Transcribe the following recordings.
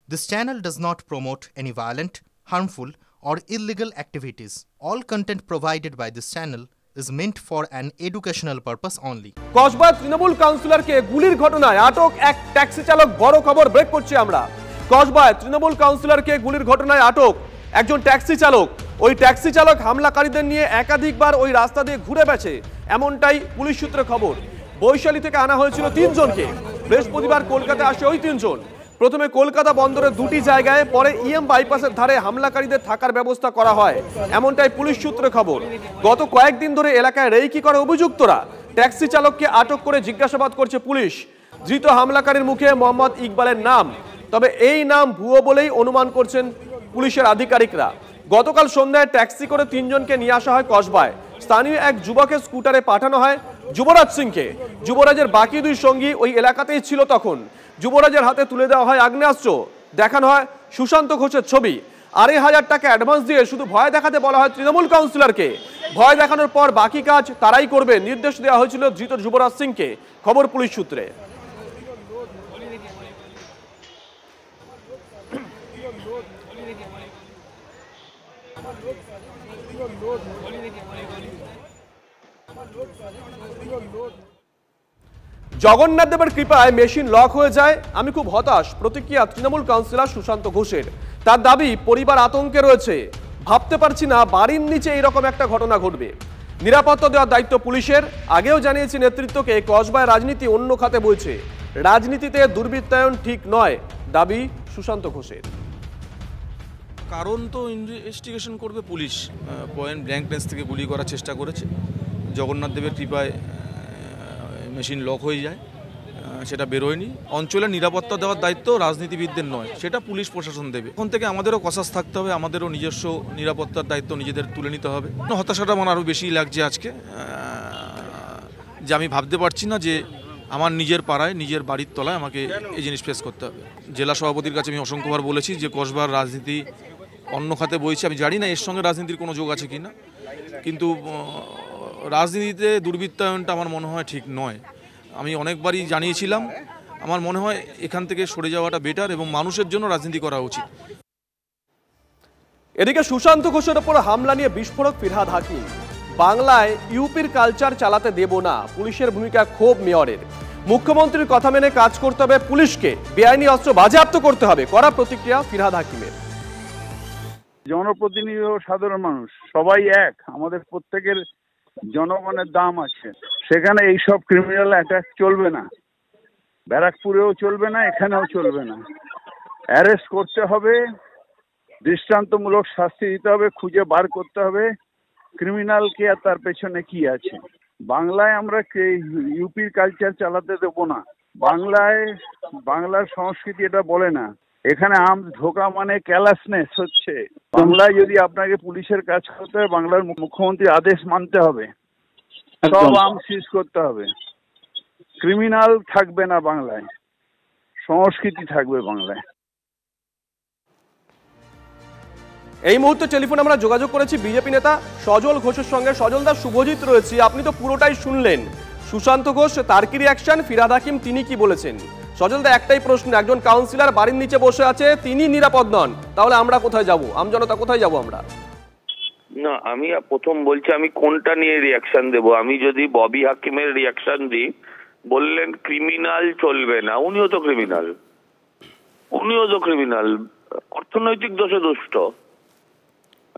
This channel does not promote any violent, harmful, or illegal activities. All content provided by this channel is meant for an educational purpose only. Kasba Trinamool কাউন্সিলরকে গুলির ঘটনায় আটক এক taxi চালক। বড় খবর break করছি আমরা। কসবায় তৃণমূল কাউন্সিলরকে গুলির ঘটনায় আটক একজন ট্যাক্সি চালক। ওই ট্যাক্সি চালক হামলাকারীদের নিয়ে একাধিকবার ওই রাস্তা দিয়ে ঘুরে বেড়াচ্ছে, এমনটাই পুলিশ সূত্রে খবর। বৈশালী থেকে আনা হয়েছিল তিনজনকে। বৃহস্পতিবার কলকাতায় আসে ওই তিনজন। প্রথমে কলকাতা বন্দরের দুটি জায়গায়, পরে ইএম বাইপাসের ধারে হামলাকারীদের থাকার ব্যবস্থা করা হয়, এমনটাই পুলিশ সূত্রে খবর। গত কয়েকদিন ধরে এলাকায় রেইকি করে অভিযুক্তরা। ট্যাক্সি চালককে আটক করে জিজ্ঞাসাবাদ করছে পুলিশ। ধৃত হামলাকারীর মুখে মোহাম্মদ ইকবালের নাম, তবে এই নাম ভুয়ো বলেই অনুমান করছেন পুলিশের আধিকারিকরা। গতকাল সন্ধ্যায় ট্যাক্সি করে তিনজনকে নিয়ে আসা হয় কসবায়। স্থানীয় এক যুবকের স্কুটারে পাঠানো হয় যুবরাজ সিংকে। যুবরাজের বাকি দুই সঙ্গী ওই এলাকাতেই ছিল তখন। যুবরাজের হাতে তুলে দেওয়া হয় আগ্নেয়াস্ত্র, দেখানো হয় সুশান্ত ঘোষের ছবি। 2,500 টাকা অ্যাডভান্স দিয়ে শুধু ভয় দেখাতে বলা হয় তৃণমূল কাউন্সিলরকে। ভয় দেখানোর পর বাকি কাজ তারাই করবে, নির্দেশ দেওয়া হয়েছিল ধৃত যুবরাজ সিংকে। খবর পুলিশ সূত্রে। জগন্নাথ দেবের কৃপায় মেশিন লক হয়ে যায়, আমি খুব হতাশ, প্রতিক্রিয়া তৃণমূল কাউন্সিলর সুশান্ত ঘোষের। তার দাবি, পরিবার আতঙ্কে রয়েছে, ভাবতে পারছি না বাড়ির নিচে এইরকম একটা ঘটনা ঘটবে। নিরাপত্তা দেওয়ার দায়িত্ব পুলিশের। আগেও জানিয়েছি নেতৃত্বকে, কসবায় রাজনীতি অন্য খাতে বইছে, রাজনীতিতে দুর্বৃত্তায়ন ঠিক নয়, দাবি সুশান্ত ঘোষের। কারণ তো ইনভেস্টিগেশন করবে পুলিশ। পয়েন্ট ব্ল্যাঙ্ক রেঞ্জ থেকে গুলি করার চেষ্টা করেছে। জগন্নাথ দেবের কৃপায় মেশিন লক হয়ে যায়, সেটা বেরোয়নি। অঞ্চলের নিরাপত্তা দেওয়ার দায়িত্ব রাজনীতিবিদদের নয়, সেটা পুলিশ প্রশাসন দেবে। এখন থেকে আমাদেরও কসাস থাকতে হবে, আমাদেরও নিজস্ব নিরাপত্তার দায়িত্ব নিজেদের তুলে নিতে হবে। হতাশাটা আমার আরও বেশি লাগছে আজকে, যে আমি ভাবতে পারছি না যে আমার নিজের পাড়ায়, নিজের বাড়ির তলায় আমাকে এই জিনিস ফেস করতে হবে। জেলা সভাপতির কাছে আমি অসংখ্যবার বলেছি যে কসবার রাজনীতি অন্য খাতে বইছে। আমি জানি না এর সঙ্গে রাজনীতির কোনো যোগ আছে কি না, কিন্তু রাজনীতিতে দুর্বৃত্তায়নটা আমার মনে হয় ঠিক নয়। আমি অনেকবারই জানিয়েছিলাম, আমার মনে হয় এখান থেকে সরে যাওয়াটা বেটার এবং মানুষের জন্য রাজনীতি করা উচিত। এদিকে সুশান্ত ঘোষের ওপর হামলা নিয়ে বিস্ফোরক ফিরহাদ হাকিম। বাংলায় ইউপির কালচার চালাতে দেব না, পুলিশের ভূমিকা ক্ষোভ মেয়রের। মুখ্যমন্ত্রীর কথা মেনে কাজ করতে হবে পুলিশকে, বেআইনি অস্ত্র বাজেয়াপ্ত করতে হবে, কড়া প্রতিক্রিয়া ফিরহাদ হাকিমের। জনপ্রতিনিধি ও সাধারণ মানুষ সবাই এক, আমাদের প্রত্যেকের জনগণের দাম আছে। সেখানে এইসব ক্রিমিনাল অ্যাটাক চলবে না, ব্যারাকপুরেও চলবে না, এখানেও চলবে না। অ্যারেস্ট করতে হবে, দৃষ্টান্তমূলক শাস্তি দিতে হবে, খুঁজে বার করতে হবে ক্রিমিনালকে আর তার পেছনে কি আছে। বাংলায় আমরা ইউপির কালচার চালাতে দেবো না। বাংলার সংস্কৃতি এটা বলে না। এখানে আর্মস ঢোকা মানে ক্যালাসনেস হচ্ছে। বাংলায় যদি আপনাকে পুলিশের কাজ করতে হয়, বাংলার মুখ্যমন্ত্রীর আদেশ মানতে হবে, সব আর্মস সিজ করতে হবে। ক্রিমিনাল থাকবে না বাংলায়, সংস্কৃতি থাকবে বাংলায়। এই মুহূর্তে টেলিফোনে আমরা যোগাযোগ করেছি বিজেপি নেতা সজল ঘোষের সঙ্গে। সজল দা, শুভজিৎ রয়েছি, আপনি তো পুরোটাই শুনলেন। সুশান্ত ঘোষ, তার কি রিয়াকশন, ফিরহাদ হাকিম তিনি কি বলেছেন? সজল দা, একটাই প্রশ্ন, একজন কাউন্সিলর বাড়ির নিচে বসে আছে, তিনি নিরাপদ নন, তাহলে আমরা কোথায় যাব? আমজনতা কোথায় যাব আমরা? না, আমি প্রথম বলছি আমি কোনটা নিয়ে রিয়াকশন দেব। আমি যদি ববি হাকিমের রিয়াকশন দিই, বললেন ক্রিমিনাল চলবে না, উনিও তো ক্রিমিনাল, অর্থনৈতিক দোষে দুষ্ট।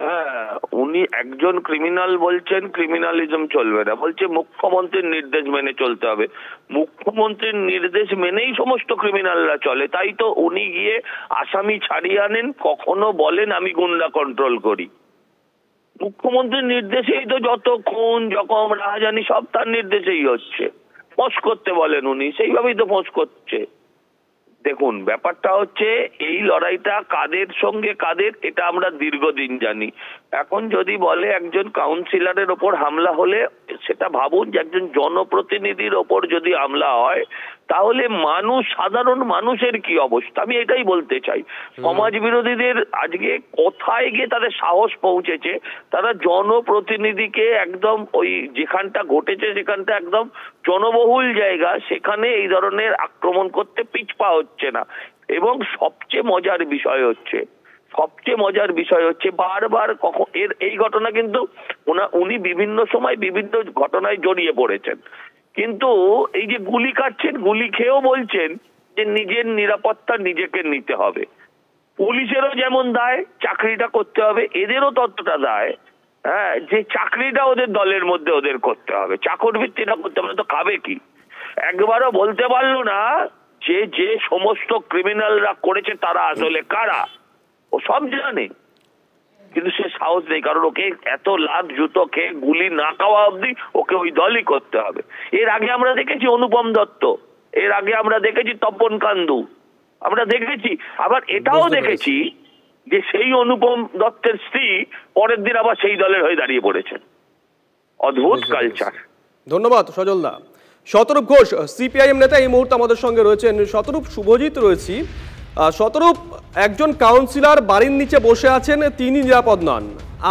হ্যাঁ, উনি একজন ক্রিমিনাল বলছেন ক্রিমিনালিজম চলবে না, বলছে মুখ্যমন্ত্রীর নির্দেশ মেনে চলতে হবে। মুখ্যমন্ত্রীর নির্দেশ মেনেই সমস্ত ক্রিমিনালরা চলে, তাই তো উনি গিয়ে আসামি ছাড়িয়ে আনেন, কখনো বলেন আমি গুন্ডা কন্ট্রোল করি। মুখ্যমন্ত্রীর নির্দেশেই তো যত খুন জখম রাহাজানি সব তার নির্দেশেই হচ্ছে। ফোঁস করতে বলেন উনি, সেইভাবেই তো ফোঁস করছে। দেখুন, ব্যাপারটা হচ্ছে এই লড়াইটা কাদের সঙ্গে কাদের, এটা আমরা দীর্ঘদিন জানি। এখন যদি বলে একজন কাউন্সিলরের ওপর হামলা হলে সেটা ভাবুন যে একজন জনপ্রতিনিধির ওপর যদি হামলা হয় তাহলে সাধারণ মানুষের কি অবস্থা। আমি এটাই বলতে চাই, সমাজ বিরোধীদের আজকে কোথায় গিয়ে তাদের সাহস পৌঁছেছে, তারা জনপ্রতিনিধিকে একদম ওই যেখানটা ঘটেছে সেখানটা একদম জনবহুল জায়গা, সেখানে এই ধরনের আক্রমণ করতে পিছপা হচ্ছে না। এবং সবচেয়ে মজার বিষয় হচ্ছে বারবার এই ঘটনা কিন্তু উনি বিভিন্ন সময় বিভিন্ন ঘটনায় জড়িয়ে পড়েছেন, কিন্তু এই যে গুলি কাটছেন, গুলি খেয়েও বলছেন যে নিজের নিরাপত্তা নিজেকে নিতে হবে। পুলিশেরও যেমন দায় চাকরিটা করতে হবে, এদেরও ততটা দায় যে চাকরিটা ওদের দলের মধ্যে ওদের করতে হবে, চাকর ভিত্তিটা করতে হবে, তো খাবে কি? একবারও বলতে পারলো না যে সমস্ত ক্রিমিনালরা করেছে তারা আসলে কারা। ও সব জানে, কিন্তু সে সাহস নেই, কারণ ওকে এত লাখ জুতো খেয়ে গুলি না খাওয়া অব্দি ওকে ওই দলই করতে হবে। এর আগে আমরা দেখেছি অনুপম দত্ত, এর আগে আমরা দেখেছি তপন কান্দু, আমরা দেখেছি, আবার এটাও দেখেছি যে সেই অনুপম দত্তের স্ত্রী পরের দিন আবার সেই দলের হয়ে দাঁড়িয়ে পড়েছেন। অদ্ভুত কালচার। ধন্যবাদ সজলদা। শতরূপ ঘোষ সিপিআইএম নেতা এই মুহূর্তে আমাদের সঙ্গে রয়েছেন। শতরূপ, শুভজিৎ রয়েছি। শতরূপ, একজন কাউন্সিলর বাড়ির নিচে বসে আছেন, তিনি নিরাপদ নন,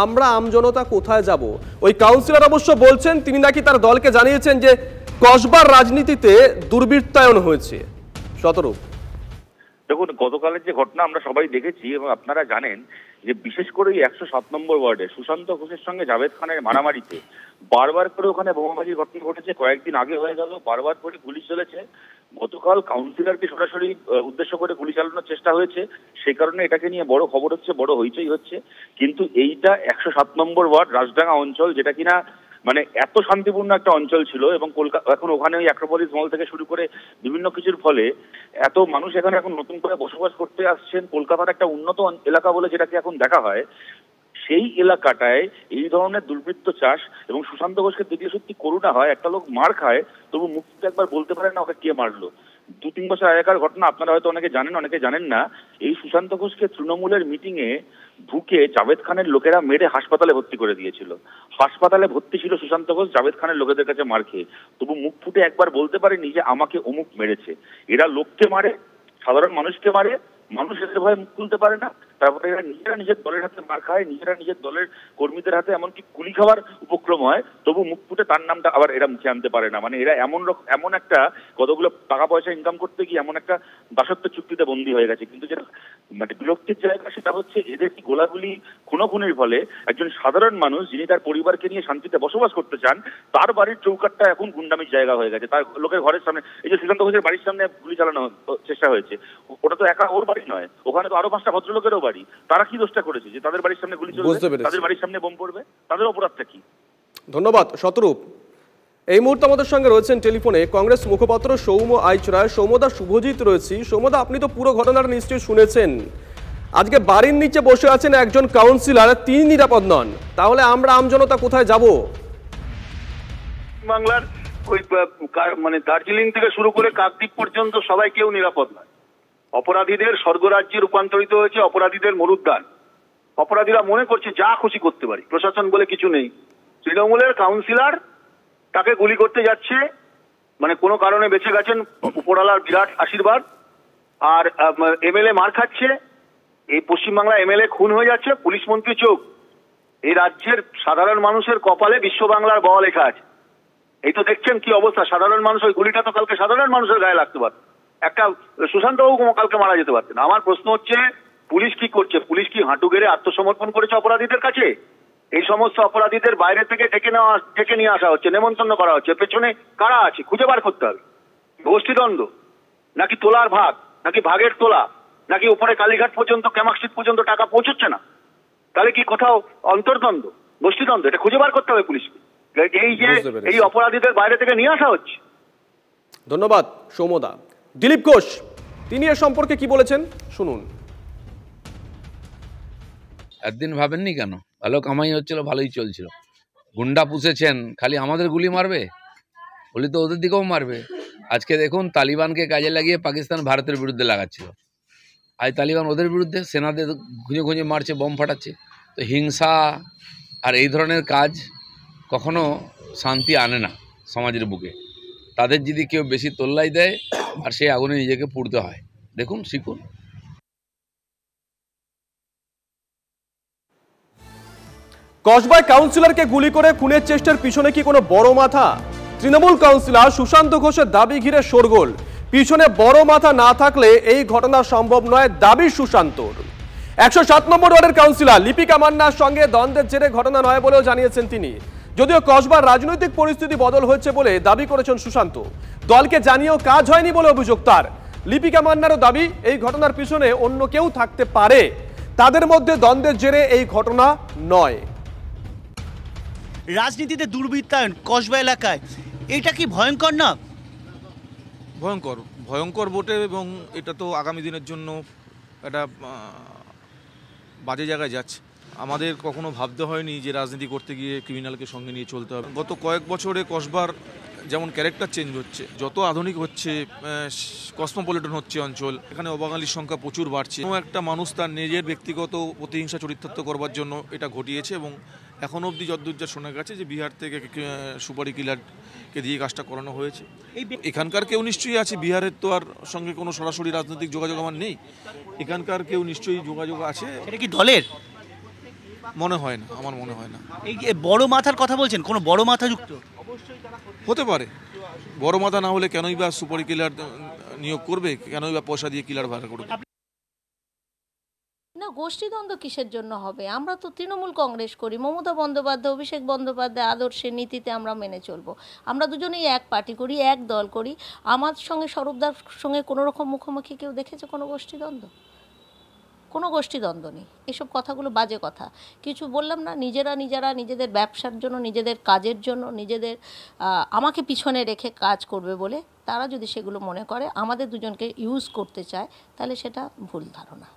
আমরা আমজনতা কোথায় যাব? ওই কাউন্সিলর অবশ্য বলছেন তিনি নাকি তার দলকে জানিয়েছেন যে কসবার রাজনীতিতে দুর্বৃত্তায়ন হয়েছে। শতরূপ, দেখুন, গতকালের যে ঘটনা আমরা সবাই দেখেছি এবং আপনারা জানেন যে বিশেষ করে 107 নম্বর ওয়ার্ডে সুশান্ত ঘোষের সঙ্গে জাভেদ খানের মারামারিতে বারবার করে ওখানে বোমাবাজির ঘটনা ঘটেছে, কয়েকদিন আগে হয়ে গেল, বারবার করে গুলি চলেছে। গতকাল কাউন্সিলরকে সরাসরি উদ্দেশ্য করে গুলি চালানোর চেষ্টা হয়েছে, সেই কারণে এটাকে নিয়ে বড় খবর হচ্ছে, বড় হইচই হচ্ছে। কিন্তু এইটা 107 নম্বর ওয়ার্ড রাজডাঙ্গা অঞ্চল, যেটা কিনা মানে এত শান্তিপূর্ণ একটা অঞ্চল ছিল, এবং কলকাতা এখন ওখানে ওই অ্যাক্রোপলিস মল থেকে শুরু করে বিভিন্ন কিছুর ফলে এত মানুষ এখানে এখন নতুন করে বসবাস করতে আসছেন। কলকাতার একটা উন্নত এলাকা বলে যেটাকে এখন দেখা হয়, সেই এলাকাটায় এই ধরনের দুর্বৃত্ত চাষ এবং সুশান্ত ঘোষকে দেখলে সত্যি করুণা হয়। একটা লোক মার খায় তবু মুক্তি একবার বলতে পারে না ওকে কে মারলো। 2-3 বছর আগেকার ঘটনা, আপনারা হয়তো অনেকে জানেন, অনেকে জানেন না। এই সুশান্ত ঘোষকে তৃণমূলের মিটিং এ ঢুকে জাভেদ খানের লোকেরা মেরে হাসপাতালে ভর্তি করে দিয়েছিল। হাসপাতালে ভর্তি ছিল সুশান্ত ঘোষ জাভেদ খানের লোকেদের কাছে মার খেয়ে, তবু মুখ ফুটে একবার বলতে পারেনি যে আমাকে অমুক মেরেছে। এরা লোককে মারে, সাধারণ মানুষকে মারে, মানুষ এদের ভয়ে মুখ খুলতে পারে না। তারপরে এরা নিজেরা নিজের দলের হাতে মার খায়, নিজেরা নিজের দলের কর্মীদের হাতে এমনকি গুলি খাওয়ার উপক্রম হয়, তবু মুখ ফুটে তার নামটা আবার এরা মুখে আনতে পারে না। মানে এরা এমন একটা কতগুলো টাকা পয়সা ইনকাম করতে গিয়ে এমন একটা দাসত্ব চুক্তিতে বন্দী হয়ে গেছে। কিন্তু যেটা মানে বিরক্তির জায়গা সেটা হচ্ছে এদের কি গোলাগুলি খুনোখুনির ফলে একজন সাধারণ মানুষ যিনি তার পরিবারকে নিয়ে শান্তিতে বসবাস করতে চান, তার বাড়ির চৌকাটটা এখন গুন্ডামির জায়গা হয়ে গেছে। তার লোকের ঘরের সামনে, এই যে সুশান্ত ঘোষের বাড়ির সামনে গুলি চালানো চেষ্টা হয়েছে, ওটা তো একা ওর বাড়ি নয়, ওখানে তো আরো 5টা ভদ্রলোকেরও বাড়ি। তারা কি দোষটা করেছে যে তাদের বাড়ির সামনে গুলি চলবে, তাদের বাড়ির সামনে বোম পড়বে? তাদের অপরাধটা কি? ধন্যবাদ শতরূপ। এই মুহূর্তে আমাদের সঙ্গে রয়েছেন টেলিফোনে কংগ্রেস মুখপাত্র সৌম্য আইচরা। সৌম্যদা, শুভজিৎ রয়েছি। সৌম্যদা, আপনি তো পুরো ঘটনাটা নিশ্চয়ই শুনেছেন। আজকে বাড়ির নিচে বসে আছেন একজন কাউন্সিলর, তিনি নিরাপদ নন, তাহলে আমরা আমজনতা কোথায় যাব? বাংলার ওই মানে দার্জিলিং থেকে শুরু করে কাকদ্বীপ পর্যন্ত সবাই কেউ নিরাপদ নয়। অপরাধীদের স্বর্গরাজ্যে রূপান্তরিত হয়েছে, অপরাধীদের মরুদ্যান। অপরাধীরা মনে করছে যা খুশি করতে পারি, প্রশাসন বলে কিছু নেই। তৃণমূলের কাউন্সিলর তাকে গুলি করতে যাচ্ছে, মানে কোনো কারণে বেঁচে গেছেন, উপরওয়ালার বিরাট আশীর্বাদ। আর এমএলএ মার খাচ্ছে, এই পশ্চিমবাংলা এমএলএ খুন হয়ে যাচ্ছে, পুলিশ মন্ত্রী চোখ। এই রাজ্যের সাধারণ মানুষের কপালে বিশ্ব বাংলার ব লেখা আছে। এই তো দেখছেন কি অবস্থা, সাধারণ মানুষ, ওই গুলিটা তো কালকে সাধারণ মানুষের গায়ে লাগতে পারত, একটা সুশান্ত বাবু কালকে মারা যেতে পারতেন। আমার প্রশ্ন হচ্ছে পুলিশ কি করছে? পুলিশ কি হাঁটু গেড়ে আত্মসমর্পণ করেছে অপরাধীদের কাছে? এই সমস্ত অপরাধীদের বাইরে থেকে ডেকে নিয়ে আসা হচ্ছে, নেমন্তন্ন করা হচ্ছে, পেছনে কারা আছে খুঁজে বার করতে হবে। গোষ্ঠীদ্বন্দ্ব, নাকি তোলার ভাগ, নাকি ভাগের তোলা, নাকি উপরে কালীঘাট পর্যন্ত, ক্যামাকস্ট্রিট পর্যন্ত টাকা পৌঁছচ্ছে না? তাহলে কি কোথাও অন্তর্দ্বন্দ্ব, গোষ্ঠীদ্বন্দ্ব? এটা খুঁজে বার করতে হবে পুলিশকে। এই যে এই অপরাধীদের বাইরে থেকে নিয়ে আসা হচ্ছে। ধন্যবাদ সৌম্যদা। দিলীপ ঘোষ, তিনি এ সম্পর্কে কি বলেছেন শুনুন। একদিন ভাবেননি কেন? ভালো কামাই হচ্ছিল, ভালোই চলছিল, গুন্ডা পুষেছেন, খালি আমাদের গুলি মারবে, গুলি তো ওদের দিকেও মারবে। আজকে দেখুন তালিবানকে কাজে লাগিয়ে পাকিস্তান ভারতের বিরুদ্ধে লাগাচ্ছিল, আজ তালিবান ওদের বিরুদ্ধে, সেনাদের খুঁজে খুঁজে মারছে, বম ফাটাচ্ছে। তো হিংসা আর এই ধরনের কাজ কখনো শান্তি আনে না সমাজের বুকে। তাদের যদি কেউ বেশি তোল্লাই দেয় আর সেই আগুনে নিজেকে পুড়তে হয়। দেখুন, শিখুন। কসবায় কাউন্সিলরকে গুলি করে খুনের চেষ্টার পিছনে কি কোনো বড় মাথা? তৃণমূল কাউন্সিলর সুশান্ত ঘোষের দাবি ঘিরে শোরগোল। পিছনে বড় মাথা না থাকলে এই ঘটনা সম্ভব নয় দাবি সুশান্তর। 107 নম্বর ওয়ার্ডের কাউন্সিলর লিপিকা মান্নার সঙ্গে দ্বন্দ্বের জেরে ঘটনা নয় বলেও জানিয়েছেন তিনি। যদিও কসবার রাজনৈতিক পরিস্থিতি বদল হয়েছে বলে দাবি করেছেন সুশান্ত। দলকে জানিয়েও কাজ হয়নি বলে অভিযোগ তার। লিপিকা মান্নারও দাবি এই ঘটনার পিছনে অন্য কেউ থাকতে পারে, তাদের মধ্যে দ্বন্দ্বের জেরে এই ঘটনা নয়। রাজনীতিতে দুর্বৃত্তায়ন কসবা এলাকায়, এটা কি ভয়ঙ্কর না? ভয়ঙ্কর, ভয়ঙ্কর বটে, এবং এটা তো আগামী দিনের জন্য একটা বাজে জায়গায় যাচ্ছে। আমাদের কখনো ভাবতে হয়নি যে রাজনীতি করতে গিয়ে ক্রিমিনালকে সঙ্গে নিয়ে চলতে হবে। গত কয়েক বছরে কসবার যেমন ক্যারেক্টার চেঞ্জ হচ্ছে, যত আধুনিক হচ্ছে, কসমোপলিটন হচ্ছে অঞ্চল, এখানে অবাঙালির সংখ্যা প্রচুর বাড়ছে। কোনো একটা মানুষ তার নিজের ব্যক্তিগত প্রতিহিংসা চরিতার্থ করবার জন্য এটা ঘটিয়েছে, এবং এখন অবধি যতদূর যা শোনা গেছে যে বিহার থেকে সুপারি কিলারকে দিয়ে কাজটা করানো হয়েছে। এখানকার কেউ নিশ্চয়ই আছে, বিহারের তো আর সঙ্গে কোনো সরাসরি রাজনৈতিক যোগাযোগ আমার নেই, এখানকার কেউ নিশ্চয়ই যোগাযোগ আছে। এটা কি দলের? মনে হয় না, আমার মনে হয় না। এই বড় মাথার কথা বলছেন, কোনো বড় মাথা যুক্ত হতে পারে। বড় মাথা না হলে কেনই বা সুপারি কিলার নিয়োগ করবে, কেনই বা পয়সা দিয়ে কিলার ভাড়া করবে? না, গোষ্ঠীদ্বন্দ্ব কিসের জন্য হবে? আমরা তো তৃণমূল কংগ্রেস করি, মমতা বন্দ্যোপাধ্যায়, অভিষেক বন্দ্যোপাধ্যায় আদর্শের নীতিতে আমরা মেনে চলবো। আমরা দুজনেই এক পার্টি করি, এক দল করি। আমার সঙ্গে স্বরূপদার সঙ্গে কোনো রকম মুখোমুখি কেউ দেখেছে কোনো গোষ্ঠীদ্বন্দ্ব? কোনো গোষ্ঠীদ্বন্দ্ব নেই। এসব কথাগুলো বাজে কথা। কিছু বললাম না, নিজেরা নিজেদের ব্যবসার জন্য, নিজেদের কাজের জন্য, নিজেদের আমাকে পিছনে রেখে কাজ করবে বলে তারা যদি সেগুলো মনে করে আমাদের দুজনকে ইউজ করতে চায়, তাহলে সেটা ভুল ধারণা।